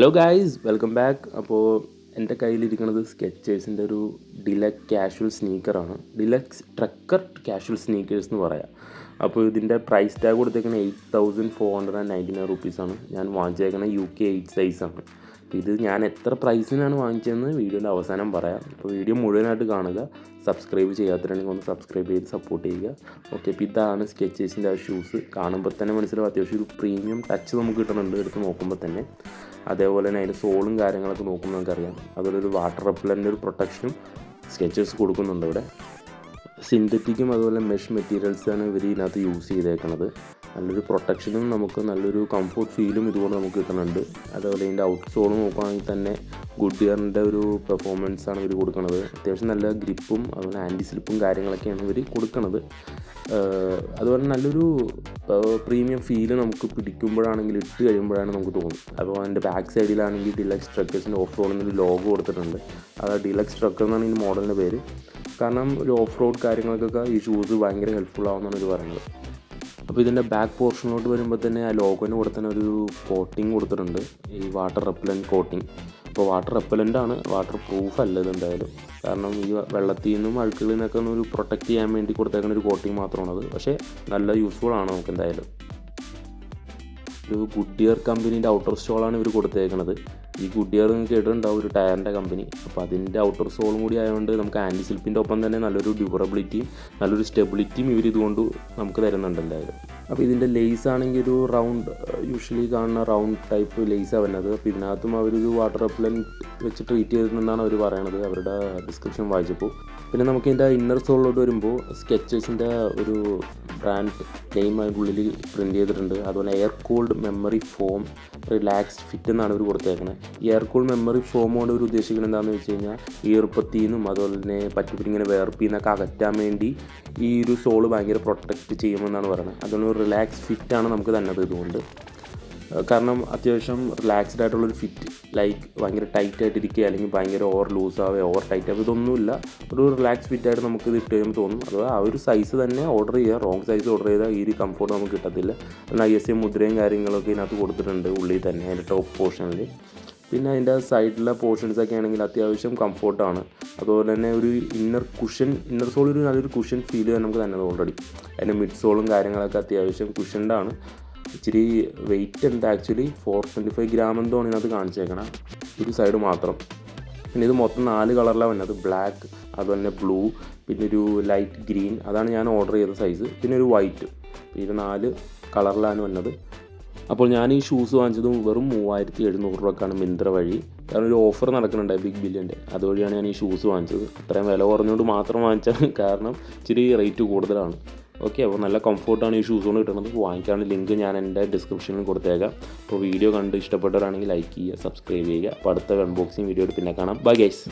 Hello guys, welcome back. അപ്പോൾ എൻ്റെ കയ്യിലിരിക്കുന്നത് സ്കെച്ചേഴ്സിൻ്റെ ഒരു ഡിലക്സ് കാഷ്വൽ സ്നീക്കറാണ്. ഡിലക്സ് ട്രക്കർ കാഷ്വൽ സ്നീക്കേഴ്സ് എന്ന് പറയാം. അപ്പോൾ ഇതിൻ്റെ പ്രൈസ് ടാഗ് കൊടുത്തേക്കുന്നത് 8499 റുപ്പീസാണ്. ഞാൻ വാങ്ങിച്ചേക്കുന്ന UK 8 സൈസാണ്. അപ്പോൾ ഇത് ഞാൻ എത്ര പ്രൈസിനാണ് വാങ്ങിച്ചതെന്ന് വീഡിയോൻ്റെ അവസാനം പറയാം. അപ്പോൾ വീഡിയോ മുഴുവനായിട്ട് കാണുക. സബ്സ്ക്രൈബ് ചെയ്യാത്തവരാണെങ്കിൽ ഒന്ന് സബ്സ്ക്രൈബ് ചെയ്ത് സപ്പോർട്ട് ചെയ്യുക. ഓക്കെ, അപ്പോൾ ഇതാണ് സ്കെച്ചേഴ്സിൻ്റെ ആ ഷൂസ്. കാണുമ്പോൾ തന്നെ മനസ്സിലാവും അത്യാവശ്യം ഒരു പ്രീമിയം ടച്ച് നമുക്ക് കിട്ടുന്നുണ്ട് എടുത്ത് നോക്കുമ്പോൾ തന്നെ. അതേപോലെ തന്നെ അതിൻ്റെ സോളും കാര്യങ്ങളൊക്കെ നോക്കുമ്പോൾ നമുക്കറിയാം. അതുപോലെ ഒരു വാട്ടർ റെപ്പലൻ്റ് ഒരു പ്രൊട്ടക്ഷനും സ്കെച്ചേഴ്സ് കൊടുക്കുന്നുണ്ട് ഇവിടെ. സിന്തറ്റിക്കും അതുപോലെ മെഷ് മെറ്റീരിയൽസാണ് ഇവർ ഇതിനകത്ത് യൂസ് ചെയ്തേക്കുന്നത്. നല്ലൊരു പ്രൊട്ടക്ഷനും നമുക്ക് നല്ലൊരു കംഫോർട്ട് ഫീലും ഇതുകൊണ്ട് നമുക്ക് കിട്ടുന്നുണ്ട്. അതേപോലെ ഇതിൻ്റെ ഔട്ട് സോൾ നോക്കുകയാണെങ്കിൽ തന്നെ ഗുഡിയറിൻ്റെ ഒരു പെർഫോമൻസാണ് ഇവർ കൊടുക്കുന്നത്. അത്യാവശ്യം നല്ല ഗ്രിപ്പും അതുപോലെ ആൻറ്റി സ്ലിപ്പും കാര്യങ്ങളൊക്കെയാണ് ഇവർ കൊടുക്കുന്നത്. അതുപോലെ നല്ലൊരു പ്രീമിയം ഫീല് നമുക്ക് പിടിക്കുമ്പോഴാണെങ്കിൽ ഇട്ട് കഴിയുമ്പോഴാണ് നമുക്ക് തോന്നും. അപ്പോൾ അതിൻ്റെ ബാക്ക് സൈഡിലാണെങ്കിൽ ഡിലക്സ് ട്രക്കേഴ്സിൻ്റെ ഓഫ് റോഡിൽ ലോഗോ കൊടുത്തിട്ടുണ്ട്. അത് ഡിലക്സ് ട്രക്കർ എന്നാണ് ഈ മോഡലിൻ്റെ പേര്. കാരണം ഒരു ഓഫ് റോഡ് കാര്യങ്ങൾക്കൊക്കെ ഈ ഷൂസ് ഭയങ്കര ഹെൽപ്ഫുൾ ആവുമെന്നാണ് ഇത് പറയുന്നത്. അപ്പോൾ ഇതിൻ്റെ ബാക്ക് പോർഷനിലോട്ട് വരുമ്പോൾ തന്നെ ആ ലോഗോന് കൂടെ തന്നെ ഒരു കോട്ടിങ് കൊടുത്തിട്ടുണ്ട്, ഈ വാട്ടർ റെപ്പലൻ്റ് കോട്ടിങ്. അപ്പോൾ വാട്ടർ റെപ്പലൻ്റാണ്, വാട്ടർ പ്രൂഫ് അല്ല ഇതെന്തായാലും. കാരണം ഈ വെള്ളത്തിൽ നിന്നും അഴുക്കുകളിൽ നിന്നൊക്കെ ഒരു പ്രൊട്ടക്റ്റ് ചെയ്യാൻ വേണ്ടി കൊടുത്തേക്കുന്ന ഒരു കോട്ടിങ് മാത്രമാണത്. പക്ഷേ നല്ല യൂസ്ഫുൾ ആണ് നമുക്ക് എന്തായാലും. ഒരു ഗുഡിയർ കമ്പനീൻ്റെ ഔട്ടർ സ്റ്റോളാണ് ഇവർ കൊടുത്തേക്കുന്നത്. ഈ ഗുഡിയർ നിങ്ങൾക്ക് കേട്ടിട്ടുണ്ടാവും, ഒരു ടയറിൻ്റെ കമ്പനി. അപ്പോൾ അതിൻ്റെ ഔട്ടർ സോളും കൂടി ആയതുകൊണ്ട് നമുക്ക് ആൻറ്റി സ്ലിപ്പിൻ്റെ ഒപ്പം തന്നെ നല്ലൊരു ഡ്യൂറബിലിറ്റിയും നല്ലൊരു സ്റ്റെബിലിറ്റിയും ഇവർ ഇതുകൊണ്ട് നമുക്ക് തരുന്നുണ്ട് എന്തായാലും. അപ്പോൾ ഇതിൻ്റെ ലേസ് ആണെങ്കിൽ ഒരു റൗണ്ട്, യൂഷ്വലി കാണുന്ന റൗണ്ട് ടൈപ്പ് ലേസാണ് വരുന്നത്. അപ്പോൾ ഇതിനകത്തും അവരൊരു വാട്ടർ റെപ്പലൻ്റ് വെച്ച് ട്രീറ്റ് ചെയ്തിട്ടുണ്ടെന്നാണ് അവർ പറയണത് അവരുടെ ഡിസ്ക്രിപ്ഷൻ വായിച്ചപ്പോൾ. പിന്നെ നമുക്ക് ഇതിൻ്റെ ഇന്നർ സോളിലോട്ട് വരുമ്പോൾ സ്കെച്ചേഴ്സിൻ്റെ ഒരു ബ്രാൻഡ് നെയിം അതിനുള്ളിൽ പ്രിൻറ്റ് ചെയ്തിട്ടുണ്ട്. അതുപോലെ air cooled memory form relaxed fit എന്നാണ് ഇവർ കൊടുത്തേക്കുന്നത്. ഈ എയർ കൂൾഡ് മെമ്മറി ഫോം കൊണ്ട് ഇവർ ഉദ്ദേശിക്കുന്നത് എന്താണെന്ന് വെച്ച് കഴിഞ്ഞാൽ ഈർപ്പത്തിൽ നിന്നും അതുപോലെ തന്നെ പറ്റിപ്പിടിങ്ങനെ വേർപ്പിൽ നിന്നൊക്കെ അകറ്റാൻ വേണ്ടി ഈ ഒരു സോള് ഭയങ്കര പ്രൊട്ടക്റ്റ് ചെയ്യുമെന്നാണ് പറയുന്നത്. അതുകൊണ്ട് ഒരു റിലാക്സ് ഫിറ്റാണ് നമുക്ക് തന്നത് ഇതുകൊണ്ട്. കാരണം അത്യാവശ്യം റിലാക്സ്ഡ് ആയിട്ടുള്ളൊരു ഫിറ്റ്, ലൈക്ക് ഭയങ്കര ടൈറ്റ് ആയിട്ടിരിക്കുക അല്ലെങ്കിൽ ഭയങ്കര ഓവർ ലൂസ് ആവുക ഓവർ ടൈറ്റ് ആവുക ഇതൊന്നുമില്ല. ഒരു റിലാക്സ് ഫിറ്റായിട്ട് നമുക്ക് ഇത് ഇട്ട് കഴിയുമ്പോൾ തോന്നും. അത് ആ ഒരു സൈസ് തന്നെ ഓർഡർ ചെയ്യുക. റോങ് സൈസ് ഓർഡർ ചെയ്താൽ ഈ ഒരു കംഫോർട്ട് നമുക്ക് കിട്ടത്തില്ല. അതിന് ISA മുദ്രയും കാര്യങ്ങളൊക്കെ ഇതിനകത്ത് കൊടുത്തിട്ടുണ്ട് ഉള്ളിൽ തന്നെ, അതിൻ്റെ ടോപ്പ് പോർഷനിൽ. പിന്നെ അതിൻ്റെ സൈഡിലെ പോർഷൻസൊക്കെ ആണെങ്കിൽ അത്യാവശ്യം കംഫോർട്ടാണ്. അതുപോലെ തന്നെ ഒരു ഇന്നർ സോൾ ഒരു നല്ലൊരു കുഷൻ ഫീൽ തന്നെ നമുക്ക് തന്നെ ഓൾറെഡി. അതിൻ്റെ മിഡ് സോളും കാര്യങ്ങളൊക്കെ അത്യാവശ്യം കുഷൻഡാണ്. ഇച്ചിരി വെയിറ്റ് ഉണ്ട്, ആക്ച്വലി 425 ഗ്രാം എന്തോണ് ഇതിനകത്ത് കാണിച്ചേക്കണം, ഒരു സൈഡ് മാത്രം. പിന്നെ ഇത് മൊത്തം 4 കളറിലാണ് വന്നത്, ബ്ലാക്ക്, അതുപോലെ തന്നെ ബ്ലൂ, പിന്നെ ഒരു ലൈറ്റ് ഗ്രീൻ, അതാണ് ഞാൻ ഓർഡർ ചെയ്ത സൈസ്, പിന്നെ ഒരു വൈറ്റ്. ഇത് 4 കളറിലാണ് വന്നത്. അപ്പോൾ ഞാൻ ഈ ഷൂസ് വാങ്ങിച്ചത് വെറും 3700 രൂപക്കാണ് മിന്ത്ര വഴി. കാരണം ഒരു ഓഫർ നടക്കുന്നുണ്ട് ബിഗ് ബില്യൻ്റെ, അതുവഴിയാണ് ഞാൻ ഈ ഷൂസ് വാങ്ങിച്ചത്. അത്രയും വില കുറഞ്ഞുകൊണ്ട് മാത്രം വാങ്ങിച്ചാൽ, കാരണം ഇച്ചിരി റേറ്റ് കൂടുതലാണ്. ഓക്കെ, അപ്പോൾ നല്ല കംഫോർട്ടാണ് ഈ ഷൂസ് കൊണ്ട് കിട്ടുന്നത്. വാങ്ങിക്കാനുള്ള ലിങ്ക് ഞാൻ എൻ്റെ ഡിസ്ക്രിപ്ഷനിൽ കൊടുത്തേക്കാം. അപ്പോൾ വീഡിയോ കണ്ട് ഇഷ്ടപ്പെട്ടവരാണെങ്കിൽ ലൈക്ക് ചെയ്യുക, സബ്സ്ക്രൈബ് ചെയ്യുക. അപ്പോൾ അടുത്ത അൺബോക്സിങ് വീഡിയോയിൽ പിന്നെ കാണാം. Bye guys.